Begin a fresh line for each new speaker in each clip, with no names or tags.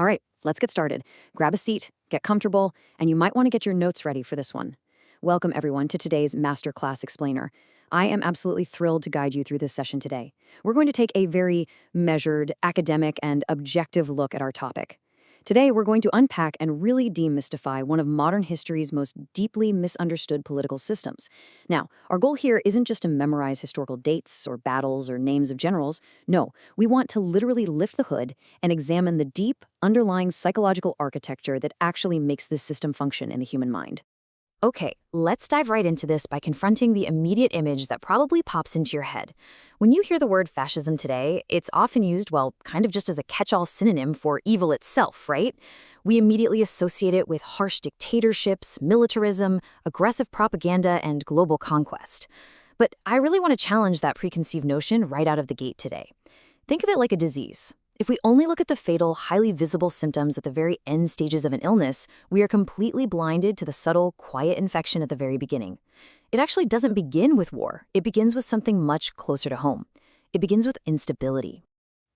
All right, let's get started. Grab a seat, get comfortable, and you might want to get your notes ready for this one. Welcome, everyone, to today's Masterclass Explainer. I am absolutely thrilled to guide you through this session today. We're going to take a very measured, academic, and objective look at our topic. Today, we're going to unpack and really demystify one of modern history's most deeply misunderstood political systems. Now, our goal here isn't just to memorize historical dates or battles or names of generals. No, we want to literally lift the hood and examine the deep, underlying psychological architecture that actually makes this system function in the human mind. Okay, let's dive right into this by confronting the immediate image that probably pops into your head. When you hear the word fascism today, it's often used, well, kind of just as a catch-all synonym for evil itself, right? We immediately associate it with harsh dictatorships, militarism, aggressive propaganda, and global conquest. But I really want to challenge that preconceived notion right out of the gate today. Think of it like a disease. If we only look at the fatal, highly visible symptoms at the very end stages of an illness, we are completely blinded to the subtle, quiet infection at the very beginning. It actually doesn't begin with war. It begins with something much closer to home. It begins with instability.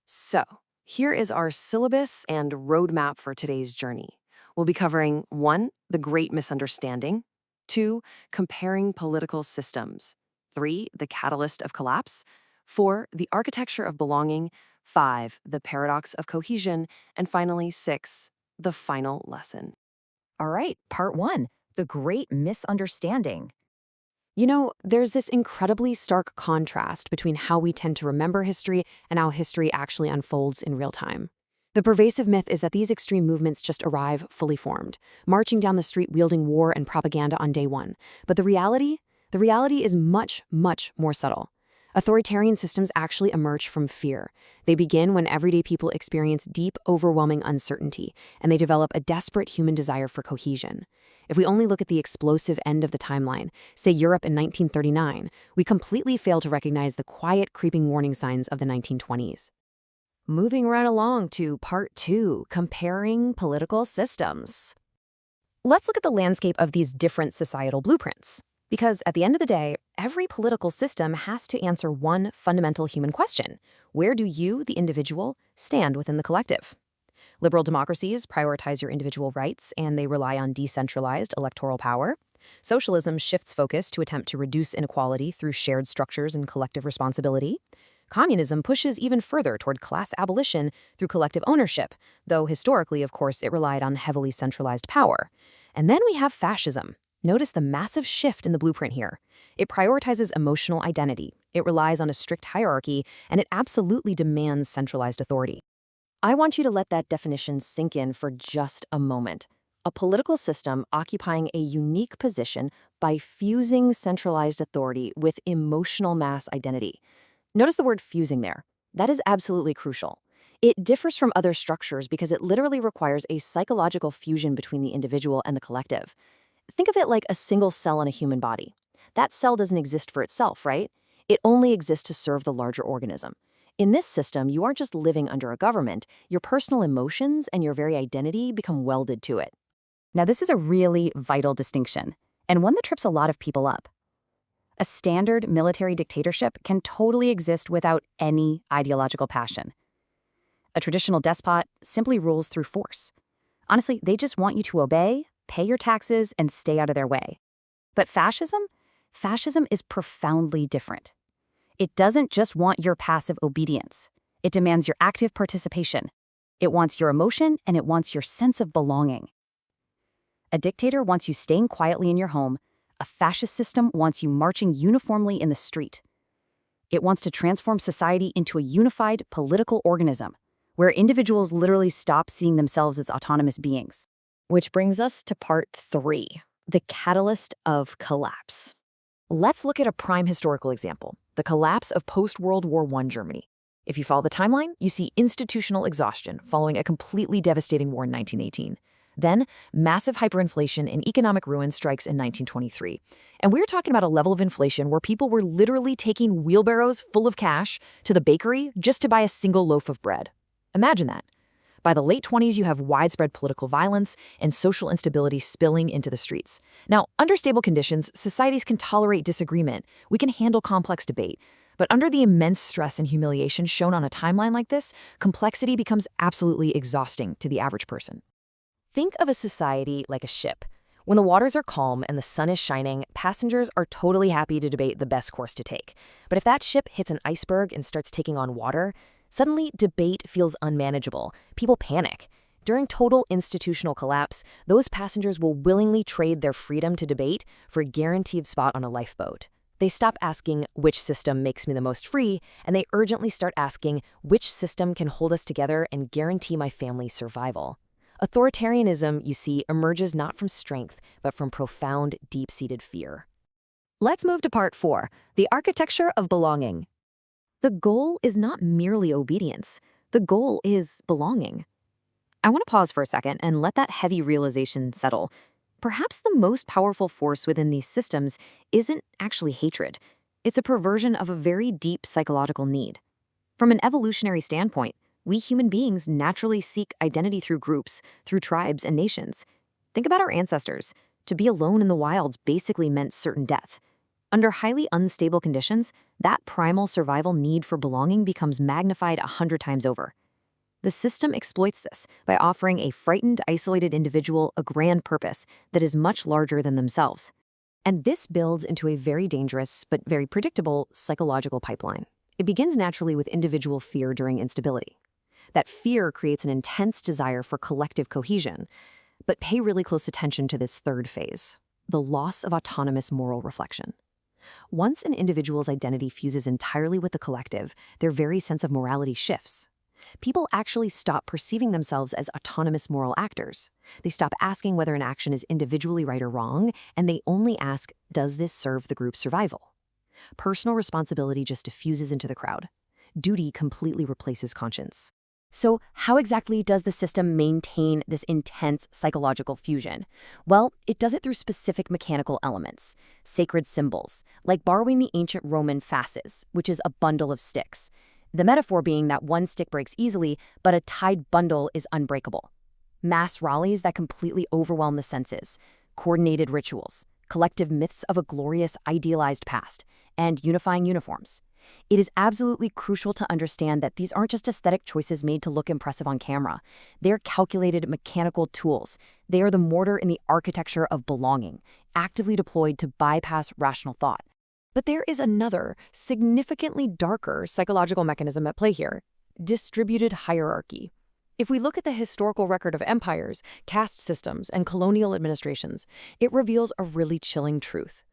So, here is our syllabus and roadmap for today's journey. We'll be covering 1. The Great Misunderstanding, 2. Comparing political systems, 3. The Catalyst of Collapse, 4. The Architecture of Belonging, 5. The Paradox of Cohesion, and finally 6. The Final Lesson.
All right, part 1, the Great Misunderstanding. You know, there's this incredibly stark contrast between how we tend to remember history and how history actually unfolds in real time. The pervasive myth is that these extreme movements just arrive fully formed, marching down the street wielding war and propaganda on day one. But the reality is much, much more subtle. Authoritarian systems actually emerge from fear. They begin when everyday people experience deep, overwhelming uncertainty, and they develop a desperate human desire for cohesion. If we only look at the explosive end of the timeline, say Europe in 1939, we completely fail to recognize the quiet, creeping warning signs of the 1920s. Moving right along to part 2, comparing political systems. Let's look at the landscape of these different societal blueprints. Because at the end of the day, every political system has to answer one fundamental human question. Where do you, the individual, stand within the collective? Liberal democracies prioritize your individual rights, and they rely on decentralized electoral power. Socialism shifts focus to attempt to reduce inequality through shared structures and collective responsibility. Communism pushes even further toward class abolition through collective ownership, though historically, of course, it relied on heavily centralized power. And then we have fascism. Notice the massive shift in the blueprint here. It prioritizes emotional identity, it relies on a strict hierarchy, and it absolutely demands centralized authority. I want you to let that definition sink in for just a moment. A political system occupying a unique position by fusing centralized authority with emotional mass identity. Notice the word fusing there. That is absolutely crucial. It differs from other structures because it literally requires a psychological fusion between the individual and the collective. Think of it like a single cell in a human body. That cell doesn't exist for itself, right? It only exists to serve the larger organism. In this system, you aren't just living under a government, your personal emotions and your very identity become welded to it. Now, this is a really vital distinction, and one that trips a lot of people up. A standard military dictatorship can totally exist without any ideological passion. A traditional despot simply rules through force. Honestly, they just want you to obey, pay your taxes, and stay out of their way. But fascism is profoundly different. It doesn't just want your passive obedience. It demands your active participation. It wants your emotion, and it wants your sense of belonging. A dictator wants you staying quietly in your home. A fascist system wants you marching uniformly in the street. It wants to transform society into a unified political organism, where individuals literally stop seeing themselves as autonomous beings. Which brings us to part 3, the catalyst of collapse. Let's look at a prime historical example, the collapse of post-World War I Germany. If you follow the timeline, you see institutional exhaustion following a completely devastating war in 1918. Then, massive hyperinflation and economic ruin strikes in 1923. And we're talking about a level of inflation where people were literally taking wheelbarrows full of cash to the bakery just to buy a single loaf of bread. Imagine that. By the late 20s, you have widespread political violence and social instability spilling into the streets. Now, under stable conditions, societies can tolerate disagreement. We can handle complex debate. But under the immense stress and humiliation shown on a timeline like this, complexity becomes absolutely exhausting to the average person.
Think of a society like a ship. When the waters are calm and the sun is shining, passengers are totally happy to debate the best course to take. But if that ship hits an iceberg and starts taking on water, suddenly debate feels unmanageable. People panic. During total institutional collapse, those passengers will willingly trade their freedom to debate for a guaranteed spot on a lifeboat. They stop asking which system makes me the most free, and they urgently start asking which system can hold us together and guarantee my family's survival. Authoritarianism, you see, emerges not from strength, but from profound, deep-seated fear. Let's move to part 4, the architecture of belonging.
The goal is not merely obedience. The goal is belonging. I want to pause for a second and let that heavy realization settle. Perhaps the most powerful force within these systems isn't actually hatred. It's a perversion of a very deep psychological need. From an evolutionary standpoint, we human beings naturally seek identity through groups, through tribes and nations. Think about our ancestors. To be alone in the wilds basically meant certain death. Under highly unstable conditions, that primal survival need for belonging becomes magnified 100 times over. The system exploits this by offering a frightened, isolated individual a grand purpose that is much larger than themselves. And this builds into a very dangerous, but very predictable, psychological pipeline. It begins naturally with individual fear during instability. That fear creates an intense desire for collective cohesion. But pay really close attention to this third phase, the loss of autonomous moral reflection. Once an individual's identity fuses entirely with the collective, their very sense of morality shifts. People actually stop perceiving themselves as autonomous moral actors. They stop asking whether an action is individually right or wrong, and they only ask, does this serve the group's survival? Personal responsibility just diffuses into the crowd. Duty completely replaces conscience. So how exactly does the system maintain this intense psychological fusion? Well, it does it through specific mechanical elements, sacred symbols, like borrowing the ancient Roman fasces, which is a bundle of sticks. The metaphor being that one stick breaks easily, but a tied bundle is unbreakable. Mass rallies that completely overwhelm the senses, coordinated rituals, collective myths of a glorious, idealized past, and unifying uniforms. It is absolutely crucial to understand that these aren't just aesthetic choices made to look impressive on camera. They're calculated mechanical tools. They are the mortar in the architecture of belonging, actively deployed to bypass rational thought. But there is another, significantly darker psychological mechanism at play here: distributed hierarchy. If we look at the historical record of empires, caste systems, and colonial administrations, it reveals a really chilling truth.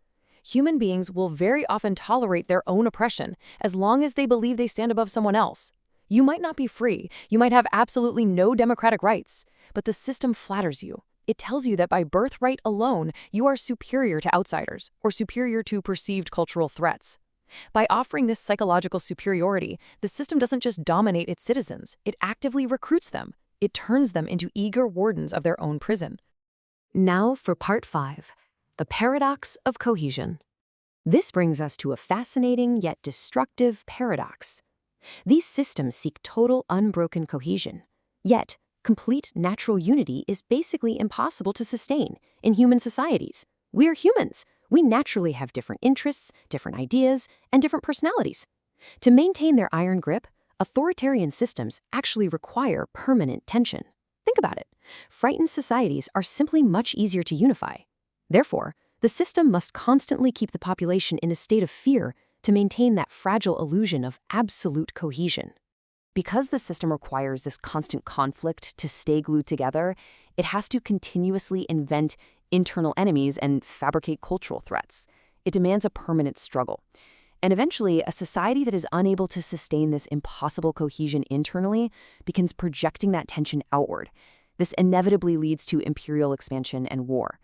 Human beings will very often tolerate their own oppression as long as they believe they stand above someone else. You might not be free, you might have absolutely no democratic rights, but the system flatters you. It tells you that by birthright alone, you are superior to outsiders or superior to perceived cultural threats. By offering this psychological superiority, the system doesn't just dominate its citizens, it actively recruits them. It turns them into eager wardens of their own prison.
Now for part 5, the paradox of cohesion. This brings us to a fascinating yet destructive paradox. These systems seek total unbroken cohesion, yet complete natural unity is basically impossible to sustain in human societies. We're humans. We naturally have different interests, different ideas, and different personalities. To maintain their iron grip, authoritarian systems actually require permanent tension. Think about it. Frightened societies are simply much easier to unify. Therefore, the system must constantly keep the population in a state of fear to maintain that fragile illusion of absolute cohesion. Because the system requires this constant conflict to stay glued together, it has to continuously invent internal enemies and fabricate cultural threats. It demands a permanent struggle. And eventually, a society that is unable to sustain this impossible cohesion internally begins projecting that tension outward. This inevitably leads to imperial expansion and war.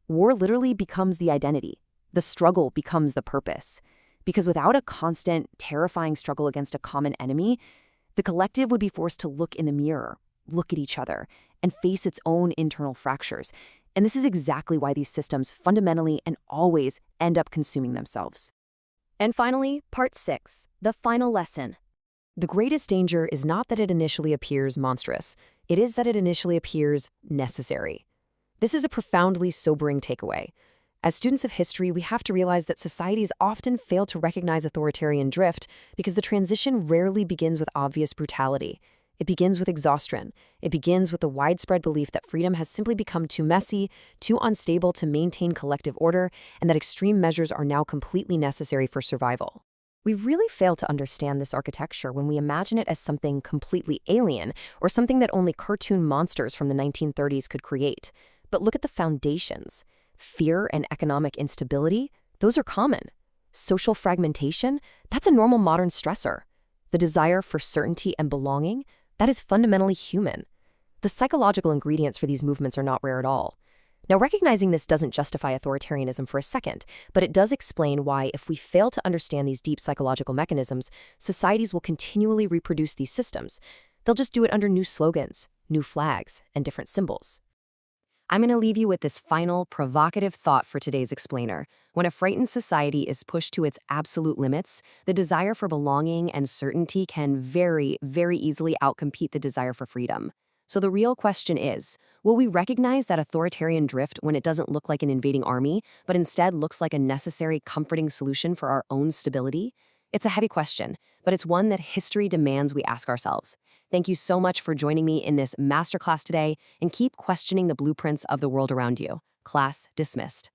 War literally becomes the identity. The struggle becomes the purpose. Because without a constant, terrifying struggle against a common enemy, the collective would be forced to look in the mirror, look at each other, and face its own internal fractures. And this is exactly why these systems fundamentally and always end up consuming themselves.
And finally, part 6, the final lesson. The greatest danger is not that it initially appears monstrous. It is that it initially appears necessary. This is a profoundly sobering takeaway. As students of history, we have to realize that societies often fail to recognize authoritarian drift because the transition rarely begins with obvious brutality. It begins with exhaustion. It begins with the widespread belief that freedom has simply become too messy, too unstable to maintain collective order, and that extreme measures are now completely necessary for survival. We really fail to understand this architecture when we imagine it as something completely alien or something that only cartoon monsters from the 1930s could create. But look at the foundations. Fear and economic instability, those are common. Social fragmentation, that's a normal modern stressor. The desire for certainty and belonging, that is fundamentally human. The psychological ingredients for these movements are not rare at all. Now, recognizing this doesn't justify authoritarianism for a second, but it does explain why, if we fail to understand these deep psychological mechanisms, societies will continually reproduce these systems. They'll just do it under new slogans, new flags, and different symbols. I'm going to leave you with this final, provocative thought for today's explainer. When a frightened society is pushed to its absolute limits, the desire for belonging and certainty can very, very easily outcompete the desire for freedom. So the real question is, will we recognize that authoritarian drift when it doesn't look like an invading army, but instead looks like a necessary, comforting solution for our own stability? It's a heavy question, but it's one that history demands we ask ourselves. Thank you so much for joining me in this masterclass today, and keep questioning the blueprints of the world around you. Class dismissed.